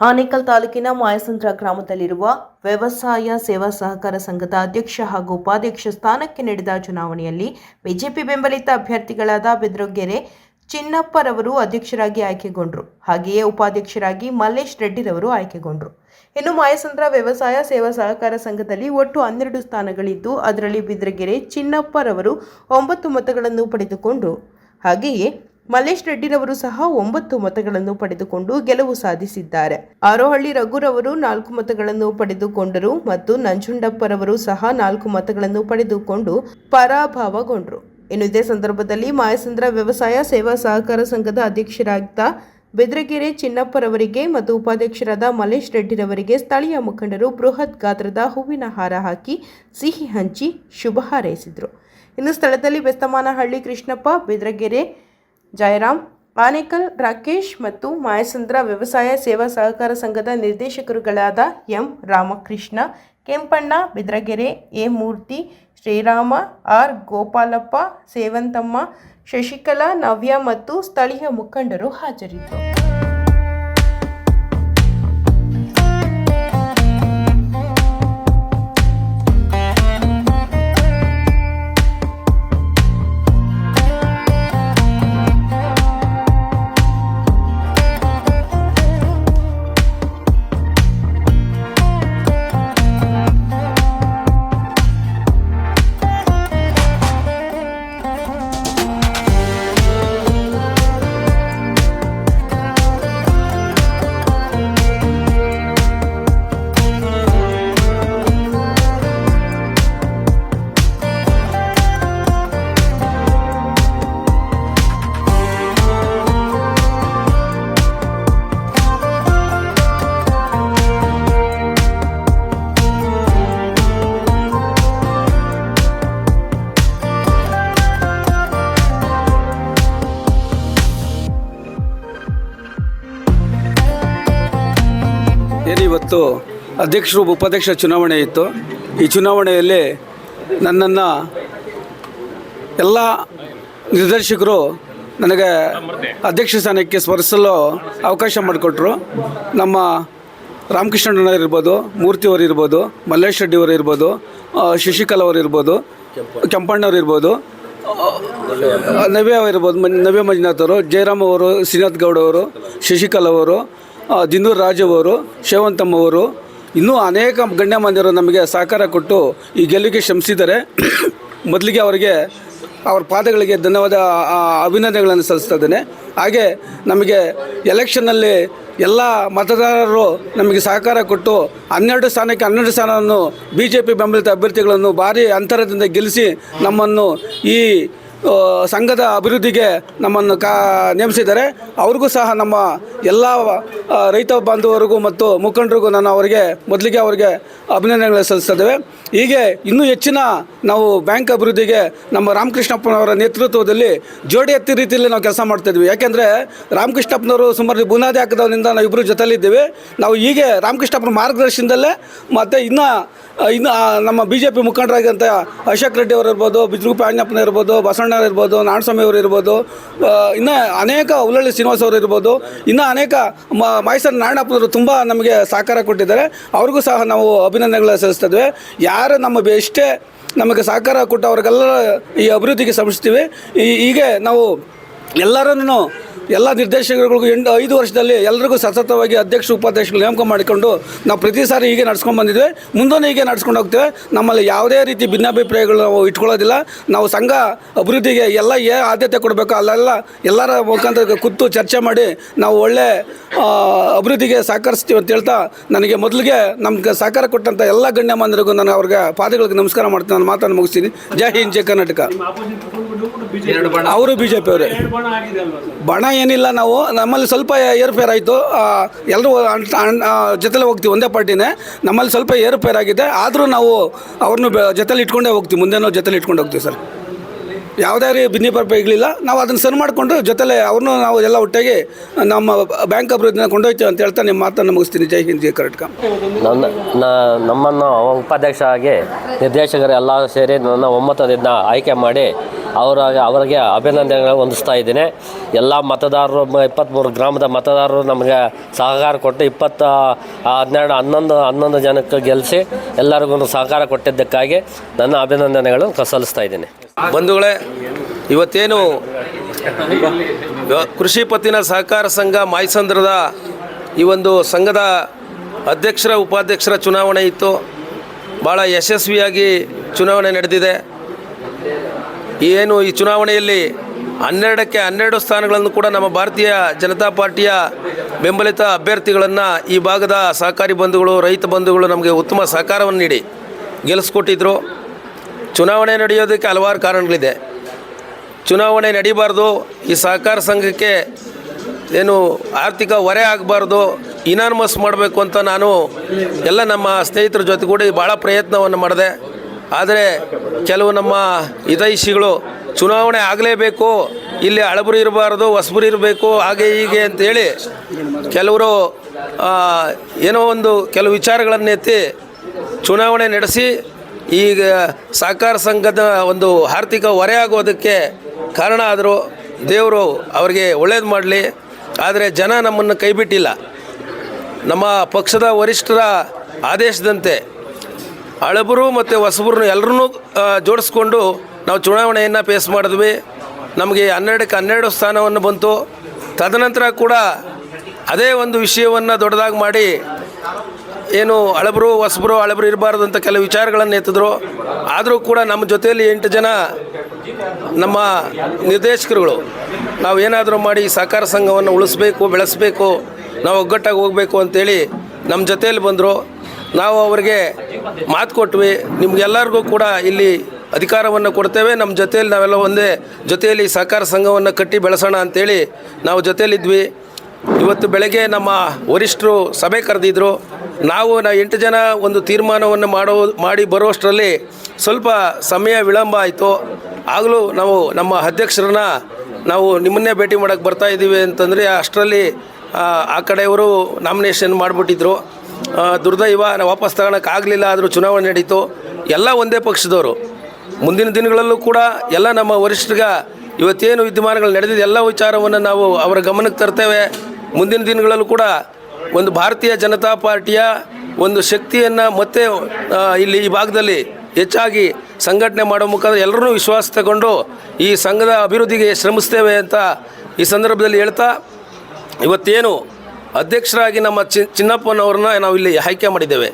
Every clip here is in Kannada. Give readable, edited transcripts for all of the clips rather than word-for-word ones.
ಆನೇಕಲ್ ತಾಲೂಕಿನ ಮಾಯಸಂದ್ರ ಗ್ರಾಮದಲ್ಲಿರುವ ವ್ಯವಸಾಯ ಸೇವಾ ಸಹಕಾರ ಸಂಘದ ಅಧ್ಯಕ್ಷ ಹಾಗೂ ಉಪಾಧ್ಯಕ್ಷ ಸ್ಥಾನಕ್ಕೆ ನಡೆದ ಚುನಾವಣೆಯಲ್ಲಿ ಬಿಜೆಪಿ ಬೆಂಬಲಿತ ಅಭ್ಯರ್ಥಿಗಳಾದ ಬಿದ್ರಗೆರೆ ಚಿನ್ನಪ್ಪರವರು ಅಧ್ಯಕ್ಷರಾಗಿ ಆಯ್ಕೆಗೊಂಡರು. ಹಾಗೆಯೇ ಉಪಾಧ್ಯಕ್ಷರಾಗಿ ಮಲ್ಲೇಶ್ ರೆಡ್ಡಿರವರು ಆಯ್ಕೆಗೊಂಡರು. ಇನ್ನು ಮಾಯಸಂದ್ರ ವ್ಯವಸಾಯ ಸೇವಾ ಸಹಕಾರ ಸಂಘದಲ್ಲಿ ಒಟ್ಟು 12 ಸ್ಥಾನಗಳಿದ್ದು ಅದರಲ್ಲಿ ಬಿದ್ರಗೆರೆ ಚಿನ್ನಪ್ಪರವರು 9 ಮತಗಳನ್ನು ಪಡೆದುಕೊಂಡರು. ಹಾಗೆಯೇ ಮಲ್ಲೇಶ್ ರೆಡ್ಡಿರವರು ಸಹ 9 ಮತಗಳನ್ನು ಪಡೆದುಕೊಂಡು ಗೆಲುವು ಸಾಧಿಸಿದ್ದಾರೆ. ಆರೋಹಳ್ಳಿ ರಘುರವರು 4 ಮತಗಳನ್ನು ಪಡೆದುಕೊಂಡರು ಮತ್ತು ನಂಜುಂಡಪ್ಪರವರು ಸಹ 4 ಮತಗಳನ್ನು ಪಡೆದುಕೊಂಡು ಪರಾಭವಗೊಂಡರು. ಇನ್ನು ಇದೇ ಸಂದರ್ಭದಲ್ಲಿ ಮಾಯಸಂದ್ರ ವ್ಯವಸಾಯ ಸೇವಾ ಸಹಕಾರ ಸಂಘದ ಅಧ್ಯಕ್ಷರಾದ ಬಿದ್ರಗೆರೆ ಚಿನ್ನಪ್ಪರವರಿಗೆ ಮತ್ತು ಉಪಾಧ್ಯಕ್ಷರಾದ ಮಲ್ಲೇಶ್ ರೆಡ್ಡಿರವರಿಗೆ ಸ್ಥಳೀಯ ಮುಖಂಡರು ಬೃಹತ್ ಗಾತ್ರದ ಹೂವಿನ ಹಾರ ಹಾಕಿ ಸಿಹಿ ಹಂಚಿ ಶುಭ ಹಾರೈಸಿದರು. ಇನ್ನು ಸ್ಥಳದಲ್ಲಿ ಬೆಸ್ತಮಾನಹಳ್ಳಿ ಕೃಷ್ಣಪ್ಪ, ಬಿದ್ರಗೆರೆ ಜಯರಾಮ್, ಆನೇಕಲ್ ರಾಕೇಶ್ ಮತ್ತು ಮಾಯಸಂದ್ರ ವ್ಯವಸಾಯ ಸೇವಾ ಸಹಕಾರ ಸಂಘದ ನಿರ್ದೇಶಕರುಗಳಾದ M Ramakrishna, Kempanna, Bidragere, A Murthy, Srirama, R Gopalappa, Sevanthamma, Shashikala, Navya ಮತ್ತು ಸ್ಥಳೀಯ ಮುಖಂಡರು ಹಾಜರಿದ್ದರು. ಇವತ್ತು ಅಧ್ಯಕ್ಷರು ಉಪಾಧ್ಯಕ್ಷ ಚುನಾವಣೆ ಇತ್ತು. ಈ ಚುನಾವಣೆಯಲ್ಲಿ ನನ್ನನ್ನು ಎಲ್ಲ ನಿರ್ದೇಶಕರು ನನಗೆ ಅಧ್ಯಕ್ಷ ಸ್ಥಾನಕ್ಕೆ ಸ್ಪರ್ಧಿಸಲು ಅವಕಾಶ ಮಾಡಿಕೊಟ್ರು. ನಮ್ಮ ರಾಮಕೃಷ್ಣಣ್ಣ ಇರ್ಬೋದು, ಮೂರ್ತಿಯವರು ಇರ್ಬೋದು, ಮಲ್ಲೇಶ್ ರೆಡ್ಡಿಯವರು ಇರ್ಬೋದು, ಶಶಿಕಲಾ ಅವರು ಇರ್ಬೋದು, ಕೆಂಪಣ್ಣವ್ರು ಇರ್ಬೋದು, ನವ್ಯ ಇರ್ಬೋದು, ನವ್ಯ ಮಂಜುನಾಥ್ ಅವರು, ಜಯರಾಮ್ ಅವರು, ಶ್ರೀನಾಥ್ ಗೌಡ ಅವರು, ಶಶಿಕಲಾ ಅವರು, ದಿನೂರ್ ರಾಜು ಅವರು, ಶೇವಂತಮ್ಮವರು, ಇನ್ನೂ ಅನೇಕ ಗಣ್ಯಮಾನ್ಯರು ನಮಗೆ ಸಹಕಾರ ಕೊಟ್ಟು ಈ ಗೆಲುವಿಗೆ ಶ್ರಮಿಸಿದ್ದಾರೆ. ಮೊದಲಿಗೆ ಅವರಿಗೆ ಅವ್ರ ಪಾದಗಳಿಗೆ ಧನ್ಯವಾದ ಅಭಿನಂದನೆಗಳನ್ನು ಸಲ್ಲಿಸ್ತಾ ಇದ್ದೇನೆ. ಹಾಗೆ ನಮಗೆ ಎಲೆಕ್ಷನ್ನಲ್ಲಿ ಎಲ್ಲ ಮತದಾರರು ನಮಗೆ ಸಹಕಾರ ಕೊಟ್ಟು 12 ಸ್ಥಾನಕ್ಕೆ 12 ಸ್ಥಾನವನ್ನು BJP ಬೆಂಬಲಿತ ಅಭ್ಯರ್ಥಿಗಳನ್ನು ಭಾರಿ ಅಂತರದಿಂದ ಗೆಲ್ಲಿಸಿ ನಮ್ಮನ್ನು ಈ ಸಂಘದ ಅಭಿವೃದ್ಧಿಗೆ ನಮ್ಮನ್ನು ನೇಮಿಸಿದ್ದಾರೆ. ಅವ್ರಿಗೂ ಸಹ ನಮ್ಮ ಎಲ್ಲ ರೈತ ಬಾಂಧವರಿಗೂ ಮತ್ತು ಮುಖಂಡರಿಗೂ ನಾನು ಮೊದಲಿಗೆ ಅವರಿಗೆ ಅಭಿನಂದನೆಗಳು ಸಲ್ಲಿಸ್ತೇವೆ. ಹೀಗೆ ಇನ್ನೂ ಹೆಚ್ಚಿನ ನಾವು ಬ್ಯಾಂಕ್ ಅಭಿವೃದ್ಧಿಗೆ ನಮ್ಮ ರಾಮಕೃಷ್ಣಪ್ಪನವರ ನೇತೃತ್ವದಲ್ಲಿ ಜೋಡಿ ಎತ್ತಿ ರೀತಿಯಲ್ಲಿ ನಾವು ಕೆಲಸ ಮಾಡ್ತಾಯಿದ್ವಿ. ಯಾಕೆಂದರೆ ರಾಮಕೃಷ್ಣಪ್ಪನವರು ಸುಮಾರು ಬುನಾದಿ ಹಾಕಿದವರಿಂದ ನಾವು ಇಬ್ಬರು ಜೊತೆಲಿದ್ದೀವಿ. ನಾವು ಹೀಗೆ ರಾಮಕೃಷ್ಣಪ್ಪನ ಮಾರ್ಗದರ್ಶನದಲ್ಲೇ ಮತ್ತು ಇನ್ನು ನಮ್ಮ BJP ಮುಖಂಡರಾಗಿದ್ದಂಥ ಅಶೋಕ್ ರೆಡ್ಡಿ ಅವರು ಇರ್ಬೋದು, ಬಿದ್ರಗುಪ್ಪೆ ಆಂಜನಪ್ಪನ ಇರ್ಬೋದು, ಬಸವಣ್ಣ ಇರ್ಬೋದು, ನಾರಾಯಣಸ್ವಾಮಿ ಅವರು ಇರ್ಬೋದು, ಇನ್ನು ಅನೇಕ ಉಲ್ಲಳ್ಳಿ ಶ್ರೀನಿವಾಸ್ ಅವರು ಇರ್ಬೋದು, ಇನ್ನು ಅನೇಕ ಮಾಯಸಂದ್ರ ನಾರಾಯಣಪ್ಪನವರು ತುಂಬ ನಮಗೆ ಸಹಕಾರ ಕೊಟ್ಟಿದ್ದಾರೆ. ಅವ್ರಿಗೂ ಸಹ ನಾವು ಅಭಿನಂದನೆಗಳು ಸಲ್ಲಿಸ್ತಿದ್ವಿ. ಯಾರು ನಮ್ಮ ಎಷ್ಟೇ ನಮಗೆ ಸಹಕಾರ ಕೊಟ್ಟು ಅವ್ರಿಗೆಲ್ಲ ಈ ಅಭಿವೃದ್ಧಿಗೆ ಶ್ರಮಿಸ್ತೀವಿ. ಹೀಗೆ ನಾವು ಎಲ್ಲರನ್ನೂ ಎಲ್ಲ ನಿರ್ದೇಶಕರುಗಳಿಗೂ 5 ವರ್ಷದಲ್ಲಿ ಎಲ್ಲರಿಗೂ ಸತತವಾಗಿ ಅಧ್ಯಕ್ಷ ಉಪಾಧ್ಯಕ್ಷಗಳು ನೇಮಕ ಮಾಡಿಕೊಂಡು ನಾವು ಪ್ರತಿ ಸಾರಿ ಹೀಗೆ ನಡ್ಸ್ಕೊಂಡು ಬಂದಿದ್ವಿ. ಮುಂದೂ ಹೀಗೆ ನಡ್ಸ್ಕೊಂಡು ಹೋಗ್ತೇವೆ. ನಮ್ಮಲ್ಲಿ ಯಾವುದೇ ರೀತಿ ಭಿನ್ನಾಭಿಪ್ರಾಯಗಳು ನಾವು ಇಟ್ಕೊಳ್ಳೋದಿಲ್ಲ. ನಾವು ಸಂಘ ಅಭಿವೃದ್ಧಿಗೆ ಎಲ್ಲ ಆದ್ಯತೆ ಕೊಡಬೇಕು, ಅಲ್ಲೆಲ್ಲ ಎಲ್ಲರ ಮುಖಾಂತರ ಕೂತು ಚರ್ಚೆ ಮಾಡಿ ನಾವು ಒಳ್ಳೆ ಅಭಿವೃದ್ಧಿಗೆ ಸಹಕರಿಸ್ತೀವಿ ಅಂತ ಹೇಳ್ತಾ ನನಗೆ ಮೊದಲಿಗೆ ನಮ್ಗೆ ಸಹಕಾರ ಕೊಟ್ಟಂಥ ಎಲ್ಲ ಗಣ್ಯಮಾನ್ಯರಿಗೂ ನಾನು ಅವ್ರಿಗೆ ಪಾದಗಳಿಗೆ ನಮಸ್ಕಾರ ಮಾಡ್ತೀನಿ. ನಾನು ಮಾತನ್ನು ಮುಗಿಸ್ತೀನಿ. ಜೈ ಹಿಂದ್, ಜೈ ಕರ್ನಾಟಕ. ಅವರು BJP ಅವರೇ. ಬಣ ಏನಿಲ್ಲ, ನಾವು ನಮ್ಮಲ್ಲಿ ಸ್ವಲ್ಪ ಏರುಪೇರು ಆಯಿತು. ಎಲ್ಲರೂ ಜೊತೆಲೆ ಹೋಗ್ತೀವಿ, ಒಂದೇ ಪಾರ್ಟಿನೇ. ನಮ್ಮಲ್ಲಿ ಸ್ವಲ್ಪ ಏರುಪೇರು ಆಗಿದೆ. ಆದರೂ ನಾವು ಅವ್ರನ್ನೂ ಜೊತೆಲಿ ಇಟ್ಕೊಂಡೇ ಹೋಗ್ತೀವಿ. ಮುಂದೆ ನಾವು ಜೊತೆಲಿ ಇಟ್ಕೊಂಡು ಹೋಗ್ತೀವಿ ಸರ್. ಯಾವುದೇ ಭಿನ್ನಾಭಿಪ್ರಾಯಗಳಿಲ್ಲ. ನಾವು ಅದನ್ನು ಸರಿ ಮಾಡಿಕೊಂಡು ಜೊತೆಲೆ ಅವ್ರನ್ನೂ ನಾವು ಎಲ್ಲ ಒಟ್ಟಾಗಿ ನಮ್ಮ ಬ್ಯಾಂಕ್ ಅಭಿವೃದ್ಧಿನ ಕೊಂಡೊಯ್ತೀವಿ ಅಂತ ಹೇಳ್ತಾ ನಿಮ್ಮ ಮಾತನ್ನು ಮುಗಿಸ್ತೀನಿ. ಜೈ ಹಿಂದ್, ಜೈ ಕರ್ನಾಟಕ. ನಮ್ಮನ್ನು ಉಪಾಧ್ಯಕ್ಷ ಆಗಿ ನಿರ್ದೇಶಕರು ಎಲ್ಲ ಸೇರಿ ನನ್ನ 9 ಆಯ್ಕೆ ಮಾಡಿ ಅವರಿಗೆ ಅಭಿನಂದನೆಗಳು ಹೊಂದಿಸ್ತಾ ಇದ್ದೀನಿ. ಎಲ್ಲ ಮತದಾರರು 23 ಗ್ರಾಮದ ಮತದಾರರು ನಮಗೆ ಸಹಕಾರ ಕೊಟ್ಟು 11 ಜನಕ್ಕೆ ಗೆಲ್ಲಿಸಿ ಎಲ್ಲರಿಗೂ ಸಹಕಾರ ಕೊಟ್ಟಿದ್ದಕ್ಕಾಗಿ ನನ್ನ ಅಭಿನಂದನೆಗಳು ಸಲ್ಲಿಸ್ತಾ ಇದ್ದೀನಿ. ಬಂಧುಗಳೇ, ಇವತ್ತೇನು ಕೃಷಿ ಪತ್ತಿನ ಸಹಕಾರ ಸಂಘ ಮಾಯಸಂದ್ರದ ಈ ಒಂದು ಸಂಘದ ಅಧ್ಯಕ್ಷರ ಉಪಾಧ್ಯಕ್ಷರ ಚುನಾವಣೆ ಇತ್ತು. ಭಾಳ ಯಶಸ್ವಿಯಾಗಿ ಚುನಾವಣೆ ನಡೆದಿದೆ. ಈ ಚುನಾವಣೆಯಲ್ಲಿ 12ಕ್ಕೆ 12 ಸ್ಥಾನಗಳನ್ನು ಕೂಡ ನಮ್ಮ ಭಾರತೀಯ ಜನತಾ ಪಾರ್ಟಿಯ ಬೆಂಬಲಿತ ಅಭ್ಯರ್ಥಿಗಳನ್ನು ಈ ಭಾಗದ ಸಹಕಾರಿ ಬಂಧುಗಳು, ರೈತ ಬಂಧುಗಳು ನಮಗೆ ಉತ್ತಮ ಸಹಕಾರವನ್ನು ನೀಡಿ ಗೆಲ್ಲಿಸ್ಕೊಟ್ಟಿದ್ರು. ಚುನಾವಣೆ ನಡೆಯೋದಕ್ಕೆ ಹಲವಾರು ಕಾರಣಗಳಿದೆ. ಚುನಾವಣೆ ನಡೀಬಾರ್ದು, ಈ ಸಹಕಾರ ಸಂಘಕ್ಕೆ ಏನು ಆರ್ಥಿಕ ಹೊರೆ ಆಗಬಾರ್ದು, ಇನಾನ್ಮಸ್ ಮಾಡಬೇಕು ಅಂತ ನಾನು ಎಲ್ಲ ನಮ್ಮ ಸ್ನೇಹಿತರ ಜೊತೆಗೂಡಿ ಭಾಳ ಪ್ರಯತ್ನವನ್ನು ಮಾಡಿದೆ. ಆದರೆ ಕೆಲವು ನಮ್ಮ ಹಿತೈಷಿಗಳು ಚುನಾವಣೆ ಆಗಲೇಬೇಕು, ಇಲ್ಲಿ ಹಳಬರು ಇರಬಾರ್ದು, ಹೊಸಬರು ಇರಬೇಕು, ಹಾಗೆ ಹೀಗೆ ಅಂತೇಳಿ ಕೆಲವರು ಕೆಲವು ವಿಚಾರಗಳನ್ನು ಎತ್ತಿ ಚುನಾವಣೆ ನಡೆಸಿ ಈಗ ಸಹಕಾರ ಸಂಘದ ಒಂದು ಆರ್ಥಿಕ ಹೊರೆ ಆಗೋದಕ್ಕೆ ಕಾರಣ ಆದರು. ದೇವರು ಅವರಿಗೆ ಒಳ್ಳೇದು ಮಾಡಲಿ. ಆದರೆ ಜನ ನಮ್ಮನ್ನು ಕೈಬಿಟ್ಟಿಲ್ಲ. ನಮ್ಮ ಪಕ್ಷದ ವರಿಷ್ಠರ ಆದೇಶದಂತೆ ಹಳಬರು ಮತ್ತು ಹೊಸಬರನ್ನು ಎಲ್ಲರನ್ನೂ ಜೋಡಿಸ್ಕೊಂಡು ನಾವು ಚುನಾವಣೆಯನ್ನು ಫೇಸ್ ಮಾಡಿದ್ವಿ. ನಮಗೆ 12ಕ್ಕೆ 12 ಸ್ಥಾನವನ್ನು ಬಂತು. ತದನಂತರ ಕೂಡ ಅದೇ ಒಂದು ವಿಷಯವನ್ನು ದೊಡ್ಡದಾಗಿ ಮಾಡಿ ಹಳಬರು ಇರಬಾರ್ದು ಅಂತ ಕೆಲವು ವಿಚಾರಗಳನ್ನು ಎತ್ತಿದ್ರು. ಆದರೂ ಕೂಡ ನಮ್ಮ ಜೊತೆಯಲ್ಲಿ 8 ಜನ ನಮ್ಮ ನಿರ್ದೇಶಕರುಗಳು ನಾವು ಏನಾದರೂ ಮಾಡಿ ಸಹಕಾರ ಸಂಘವನ್ನು ಉಳಿಸ್ಬೇಕು, ಬೆಳೆಸಬೇಕು, ನಾವು ಒಗ್ಗಟ್ಟಾಗಿ ಹೋಗಬೇಕು ಅಂತೇಳಿ ನಮ್ಮ ಜೊತೆಯಲ್ಲಿ ಬಂದರು. ನಾವು ಅವರಿಗೆ ಮಾತು ಕೊಟ್ವಿ, ನಿಮಗೆಲ್ಲರಿಗೂ ಕೂಡ ಇಲ್ಲಿ ಅಧಿಕಾರವನ್ನು ಕೊಡ್ತೇವೆ, ನಮ್ಮ ಜೊತೆಯಲ್ಲಿ ನಾವೆಲ್ಲ ಒಂದೇ ಜೊತೆಯಲ್ಲಿ ಸಹಕಾರ ಸಂಘವನ್ನು ಕಟ್ಟಿ ಬೆಳೆಸೋಣ ಅಂಥೇಳಿ ನಾವು ಜೊತೆಯಲ್ಲಿದ್ವಿ. ಇವತ್ತು ಬೆಳಗ್ಗೆ ನಮ್ಮ ವರಿಷ್ಠರು ಸಭೆ ಕರೆದಿದ್ದರು. ನಾವು 8 ಜನ ಒಂದು ತೀರ್ಮಾನವನ್ನು ಮಾಡಿ ಬರುವಷ್ಟರಲ್ಲಿ ಸ್ವಲ್ಪ ಸಮಯ ವಿಳಂಬ ಆಯಿತು. ಆಗಲೂ ನಾವು ನಮ್ಮ ಅಧ್ಯಕ್ಷರನ್ನ ನಾವು ನಿಮ್ಮನ್ನೇ ಭೇಟಿ ಮಾಡೋಕ್ಕೆ ಬರ್ತಾಯಿದ್ದೀವಿ ಅಂತಂದರೆ ಅಷ್ಟರಲ್ಲಿ ಆ ಕಡೆಯವರು ನಾಮಿನೇಷನ್ ಮಾಡಿಬಿಟ್ಟಿದ್ರು. ದುರ್ದೈವ, ನಾವು ವಾಪಸ್ ತಗೊಳಕ್ಕಾಗಲಿಲ್ಲ. ಆದರೂ ಚುನಾವಣೆ ನಡೀತು. ಎಲ್ಲ ಒಂದೇ ಪಕ್ಷದವರು. ಮುಂದಿನ ದಿನಗಳಲ್ಲೂ ಕೂಡ ಎಲ್ಲ ನಮ್ಮ ವರಿಷ್ಠರಿಗೆ ಇವತ್ತೇನು ವಿದ್ಯಮಾನಗಳು ನಡೆದಿದೆ ಎಲ್ಲ ವಿಚಾರವನ್ನು ನಾವು ಅವರ ಗಮನಕ್ಕೆ ತರ್ತೇವೆ. ಮುಂದಿನ ದಿನಗಳಲ್ಲೂ ಕೂಡ ಒಂದು ಭಾರತೀಯ ಜನತಾ ಪಾರ್ಟಿಯ ಒಂದು ಶಕ್ತಿಯನ್ನು ಮತ್ತೆ ಇಲ್ಲಿ ಈ ಭಾಗದಲ್ಲಿ ಹೆಚ್ಚಾಗಿ ಸಂಘಟನೆ ಮಾಡೋ ಮುಖಾಂತರ ಎಲ್ಲರೂ ವಿಶ್ವಾಸ ತಗೊಂಡು ಈ ಸಂಘದ ಅಭಿವೃದ್ಧಿಗೆ ಶ್ರಮಿಸ್ತೇವೆ ಅಂತ ಈ ಸಂದರ್ಭದಲ್ಲಿ ಹೇಳ್ತಾ, ಇವತ್ತೇನು ಅಧ್ಯಕ್ಷರಾಗಿ ನಮ್ಮ ಚಿನ್ನಪ್ಪನವ್ರನ್ನ ನಾವು ಇಲ್ಲಿ ಆಯ್ಕೆ ಮಾಡಿದ್ದೇವೆ.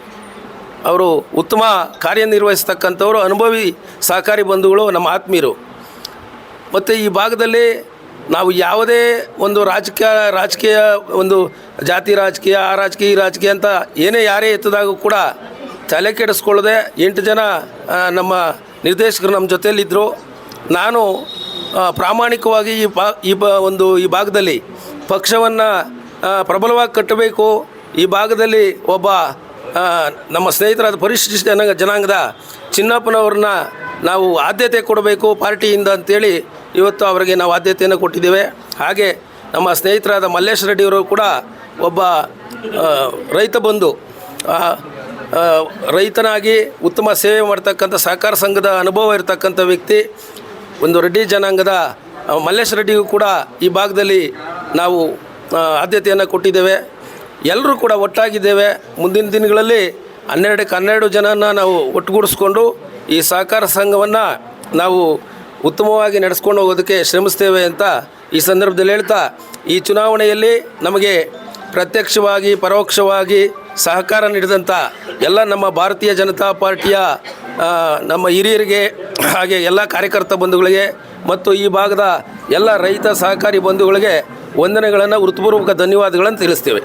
ಅವರು ಉತ್ತಮ ಕಾರ್ಯನಿರ್ವಹಿಸ್ತಕ್ಕಂಥವರು, ಅನುಭವಿ ಸಹಕಾರಿ ಬಂಧುಗಳು, ನಮ್ಮ ಆತ್ಮೀಯರು. ಮತ್ತು ಈ ಭಾಗದಲ್ಲಿ ನಾವು ಯಾವುದೇ ಒಂದು ರಾಜಕೀಯ ಒಂದು ಜಾತಿ ರಾಜಕೀಯ, ಆ ರಾಜಕೀಯ ಈ ರಾಜಕೀಯ ಅಂತ ಯಾರೇ ಎತ್ತದಾಗೂ ಕೂಡ ತಲೆ ಕೆಡಿಸ್ಕೊಳ್ಳದೆ 8 ಜನ ನಮ್ಮ ನಿರ್ದೇಶಕರು ನಮ್ಮ ಜೊತೆಯಲ್ಲಿದ್ದರು. ನಾನು ಪ್ರಾಮಾಣಿಕವಾಗಿ ಈ ಭಾಗದಲ್ಲಿ ಪಕ್ಷವನ್ನು ಪ್ರಬಲವಾಗಿ ಕಟ್ಟಬೇಕು, ಈ ಭಾಗದಲ್ಲಿ ಒಬ್ಬ ನಮ್ಮ ಸ್ನೇಹಿತರಾದ ಪರಿಶಿಷ್ಟ ಜನಾಂಗದ ಚಿನ್ನಪ್ಪನವ್ರನ್ನ ನಾವು ಆದ್ಯತೆ ಕೊಡಬೇಕು ಪಾರ್ಟಿಯಿಂದ ಅಂತೇಳಿ ಇವತ್ತು ಅವರಿಗೆ ನಾವು ಆದ್ಯತೆಯನ್ನು ಕೊಟ್ಟಿದ್ದೇವೆ. ಹಾಗೆ ನಮ್ಮ ಸ್ನೇಹಿತರಾದ ಮಲ್ಲೇಶ್ ರೆಡ್ಡಿಯವರು ಕೂಡ ಒಬ್ಬ ರೈತ ಬಂಧು, ರೈತನಾಗಿ ಉತ್ತಮ ಸೇವೆ ಮಾಡ್ತಕ್ಕಂಥ ಸಹಕಾರ ಸಂಘದ ಅನುಭವ ಇರತಕ್ಕಂಥ ವ್ಯಕ್ತಿ. ಒಂದು ರೆಡ್ಡಿ ಜನಾಂಗದ ಮಲ್ಲೇಶ್ ರೆಡ್ಡಿಗೂ ಕೂಡ ಈ ಭಾಗದಲ್ಲಿ ನಾವು ಆದ್ಯತೆಯನ್ನು ಕೊಟ್ಟಿದ್ದೇವೆ. ಎಲ್ಲರೂ ಕೂಡ ಒಟ್ಟಾಗಿದ್ದೇವೆ. ಮುಂದಿನ ದಿನಗಳಲ್ಲಿ 12ಕ್ಕೆ 12 ಜನನ ನಾವು ಒಟ್ಟುಗೂಡಿಸ್ಕೊಂಡು ಈ ಸಹಕಾರ ಸಂಘವನ್ನು ನಾವು ಉತ್ತಮವಾಗಿ ನಡೆಸ್ಕೊಂಡು ಹೋಗೋದಕ್ಕೆ ಶ್ರಮಿಸ್ತೇವೆ ಅಂತ ಈ ಸಂದರ್ಭದಲ್ಲಿ ಹೇಳ್ತಾ, ಈ ಚುನಾವಣೆಯಲ್ಲಿ ನಮಗೆ ಪ್ರತ್ಯಕ್ಷವಾಗಿ ಪರೋಕ್ಷವಾಗಿ ಸಹಕಾರ ನೀಡಿದಂಥ ಎಲ್ಲ ನಮ್ಮ ಭಾರತೀಯ ಜನತಾ ಪಾರ್ಟಿಯ ನಮ್ಮ ಹಿರಿಯರಿಗೆ, ಹಾಗೆ ಎಲ್ಲ ಕಾರ್ಯಕರ್ತ ಬಂಧುಗಳಿಗೆ ಮತ್ತು ಈ ಭಾಗದ ಎಲ್ಲ ರೈತ ಸಹಕಾರಿ ಬಂಧುಗಳಿಗೆ ವಂದನೆಗಳನ್ನು, ಹೃತ್ಪೂರ್ವಕ ಧನ್ಯವಾದಗಳನ್ನು ತಿಳಿಸ್ತೇವೆ.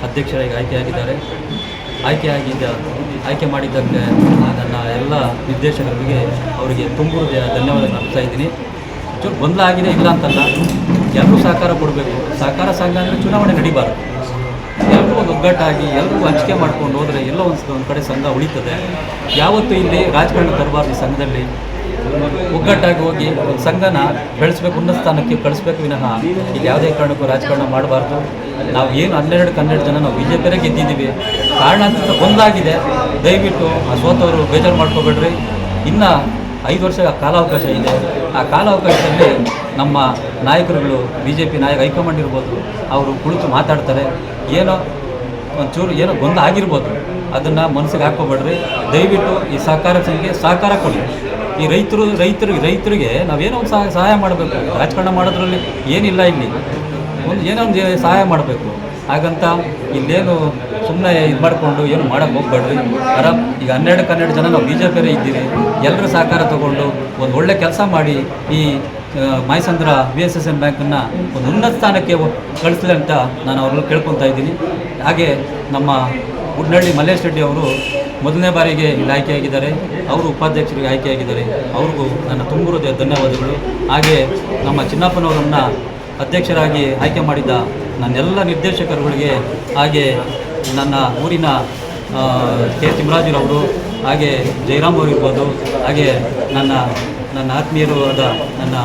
ಅಧ್ಯಕ್ಷರಾಗಿ ಆಯ್ಕೆಯಾಗಿದ್ದಾರೆ. ಆಯ್ಕೆ ಮಾಡಿದ್ದಕ್ಕೆ ನನ್ನ ಎಲ್ಲ ನಿರ್ದೇಶಕರಿಗೆ ಅವರಿಗೆ ತುಂಬ ಧನ್ಯವಾದ ಅರ್ಪಿಸ್ತಾ ಇದ್ದೀನಿ. ಚೂರು ಗೊಂದಲ ಆಗಿದೆ, ಇಲ್ಲ ಅಂತಲ್ಲ, ಎಲ್ಲರೂ ಸಹಕಾರ ಕೊಡಬೇಕು. ಸಹಕಾರ ಸಂಘ ಅಂದರೆ ಚುನಾವಣೆ ನಡೀಬಾರ್ದು. ಎಲ್ಲರೂ ಒಂದು ಒಗ್ಗಟ್ಟಾಗಿ ಎಲ್ಲರೂ ಹಂಚಿಕೆ ಮಾಡ್ಕೊಂಡು ಹೋದರೆ ಎಲ್ಲ ಒಂದು ಕಡೆ ಸಂಘ ಉಳಿತದೆ. ಯಾವತ್ತೂ ಇಲ್ಲಿ ರಾಜಕಾರಣ ತರಬಾರ್ದು. ಈ ಸಂಘದಲ್ಲಿ ಒಗ್ಗಟ್ಟಾಗಿ ಹೋಗಿ ಒಂದು ಸಂಘನ ಬೆಳೆಸಬೇಕು, ಉನ್ನತ ಸ್ಥಾನಕ್ಕೆ ಕಳಿಸ್ಬೇಕು ವಿನಃ ಇಲ್ಲಿ ಯಾವುದೇ ಕಾರಣಕ್ಕೂ ರಾಜಕಾರಣ ಮಾಡಬಾರ್ದು. ನಾವು ಏನು 12ಕ್ಕೆ 12 ಜನ ನಾವು BJPಯರೇ ಗೆದ್ದಿದ್ದೀವಿ. ಕಾರಣ ಅಂತ ಒಂದಾಗಿದೆ. ದಯವಿಟ್ಟು ಆ ಸೋತವರು ಬೇಜಾರು ಮಾಡ್ಕೋಬೇಡ್ರಿ. ಇನ್ನು 5 ವರ್ಷ ಕಾಲಾವಕಾಶ ಇದೆ. ಆ ಕಾಲಾವಕಾಶದಲ್ಲಿ ನಮ್ಮ ನಾಯಕರುಗಳು BJP ನಾಯಕ ಹೈಕಮಾಂಡ್ ಇರ್ಬೋದು, ಅವರು ಕುಳಿತು ಮಾತಾಡ್ತಾರೆ. ಏನೋ ಒಂಚೂರು ಏನೋ ಗೊಂದಲ ಆಗಿರ್ಬೋದು, ಅದನ್ನು ಮನಸ್ಸಿಗೆ ಹಾಕ್ಕೋಬೇಡ್ರಿ. ದಯವಿಟ್ಟು ಈ ಸಹಕಾರ ಸಂಘಕ್ಕೆ ಸಹಕಾರ ಕೊಡಿ. ಈ ರೈತರಿಗೆ ನಾವೇನೋ ಒಂದು ಸಹಾಯ ಮಾಡಬೇಕು. ರಾಜಕಾರಣ ಮಾಡೋದ್ರಲ್ಲಿ ಏನಿಲ್ಲ, ಇಲ್ಲಿ ಏನೋ ಒಂದು ಸಹಾಯ ಮಾಡಬೇಕು. ಹಾಗಂತ ಇಲ್ಲೇನು ಸುಮ್ಮನೆ ಇದು ಮಾಡಿಕೊಂಡು ಏನು ಮಾಡೋಕ್ಕೆ ಹೋಗ್ಬೇಡ್ರಿ. ಆರಾಮ್ ಈಗ 12 ಜನ ನಾವು BJPಯವರೇ ಇದ್ದೀರಿ. ಎಲ್ಲರೂ ಸಹಕಾರ ತಗೊಂಡು ಒಂದು ಒಳ್ಳೆ ಕೆಲಸ ಮಾಡಿ ಈ ಮಾಯಸಂದ್ರ VSSN ಬ್ಯಾಂಕನ್ನು ಒಂದು ಉನ್ನತ ಸ್ಥಾನಕ್ಕೆ ಕಳಿಸಲಿ ಅಂತ ನಾನು ಅವ್ರನ್ನ ಕೇಳ್ಕೊತಾ ಇದ್ದೀನಿ. ಹಾಗೆ ನಮ್ಮ ಉಡ್ನಳ್ಳಿ ಮಲ್ಲೇಶ್ ರೆಡ್ಡಿ ಅವರು ಮೊದಲನೇ ಬಾರಿಗೆ ಇಲ್ಲಿ ಆಯ್ಕೆಯಾಗಿದ್ದಾರೆ. ಅವರು ಉಪಾಧ್ಯಕ್ಷರಿಗೆ ಆಯ್ಕೆಯಾಗಿದ್ದಾರೆ. ಅವ್ರಿಗೂ ನನ್ನ ತುಂಬ ಹೃದಯ ಧನ್ಯವಾದಗಳು. ಹಾಗೆ ನಮ್ಮ ಚಿನ್ನಪ್ಪನವರನ್ನು ಅಧ್ಯಕ್ಷರಾಗಿ ಆಯ್ಕೆ ಮಾಡಿದ ನನ್ನೆಲ್ಲ ನಿರ್ದೇಶಕರುಗಳಿಗೆ, ಹಾಗೆ ನನ್ನ ಊರಿನ ಕೆ ತಿಮ್ಮರಾಜುರವರು, ಹಾಗೆ ಜಯರಾಮ್ ಅವರು ಇರ್ಬೋದು, ಹಾಗೆ ನನ್ನ ಆತ್ಮೀಯರು ಆದ ನನ್ನ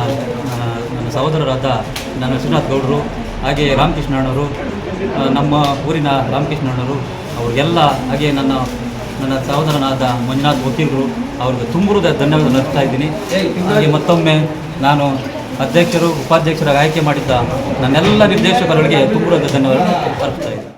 ಸಹೋದರರಾದ ನನ್ನ ವಿಶ್ವನಾಥ್ ಗೌಡರು, ಹಾಗೆ ರಾಮಕೃಷ್ಣಣ್ಣವರು, ನಮ್ಮ ಊರಿನ ರಾಮಕೃಷ್ಣಣ್ಣವರು, ಅವ್ರಿಗೆಲ್ಲ, ಹಾಗೆ ನನ್ನ ಸಹೋದರನಾದ ಮಂಜುನಾಥ್ ವಕೀಲರು, ಅವ್ರಿಗೆ ತುಂಬ ಧನ್ಯವಾದ ಅರ್ಪಿಸ್ತಾ ಇದ್ದೀನಿ. ಹಾಗೆ ಮತ್ತೊಮ್ಮೆ ನಾನು ಅಧ್ಯಕ್ಷರು ಉಪಾಧ್ಯಕ್ಷರಾಗಿ ಆಯ್ಕೆ ಮಾಡಿದ್ದ ನನ್ನೆಲ್ಲ ನಿರ್ದೇಶಕರಿಗೆ ತುಂಬ ಧನ್ಯವಾದ ಅರ್ಪಿಸ್ತಾ ಇದ್ದೀನಿ.